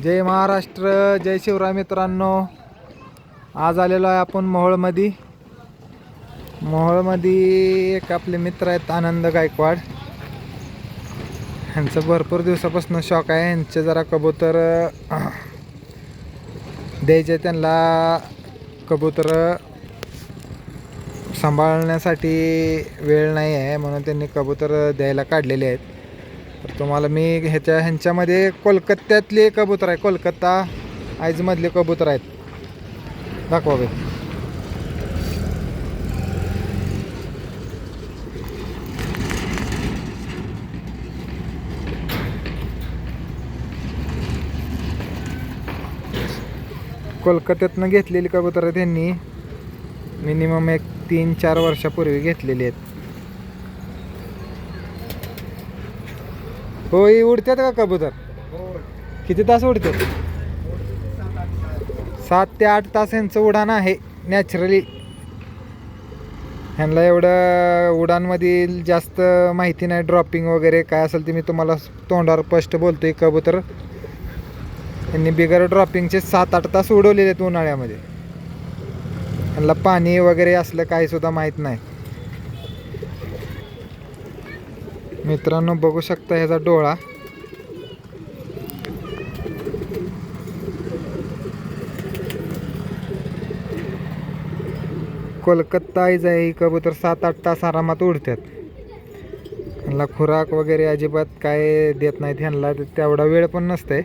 जय महाराष्ट्र, जय शिवराय मित्रांनो. आज आलेलो आहे आपण मोहोळमध्ये. एक आपले मित्र आहेत आनंद गायकवाड. ह्यांचं भरपूर दिवसापासून शौक आहे. ह्यांचे जरा कबूतर द्यायचे, त्यांना कबूतर सांभाळण्यासाठी वेळ नाही आहे म्हणून त्यांनी कबूतर द्यायला काढलेले आहेत. तर तुम्हाला मी ह्यांच्यामध्ये कोलकात्यातले कबूतर आहे, कोलकाता आईजमधले कबूतर आहेत, दाखवा बे. कोलकात्यातनं घेतलेली कबूतर त्यांनी मिनिमम 3-4 वर्षापूर्वी घेतलेली आहेत. होय, उडतात का कबूतर? किती तास उडतात? 7 ते 8 तास यांचं उडान आहे नॅचरली. ह्यांना एवढं उडानमधील जास्त माहिती नाही, ड्रॉपिंग वगैरे काय असेल ते मी तुम्हाला तोंडावर स्पष्ट बोलतोय. कबूतर यांनी बिगर ड्रॉपिंगचे 7-8 तास उडवलेले आहेत उन्हाळ्यामध्ये. ह्यांना पाणी वगैरे असलं काही सुद्धा माहीत नाही. मित्रांनो बघू शकता ह्याचा डोळा. कोलकाता आईज आहे ही कबूतर. 7-8 तास आरामात उडतात. ह्यांना खुराक वगैरे अजिबात काय देत नाहीत. ह्यांना तेवढा वेळ पण नसते.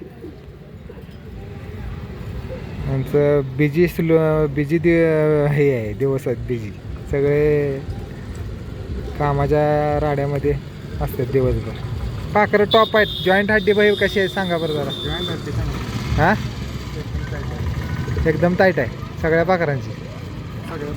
ह्यांचं बिजी हे आहे, दिवस आहेत बिजी. सगळे कामाच्या राड्यामध्ये असतात दिवसभर. पाखरं टॉप आहेत. जॉईंट हड्डी बाई कशी आहे सांगा बरं जरा. जॉईंट हड्डी हां, एकदम टाईट आहे सगळ्या पाखरांची. सगळ्या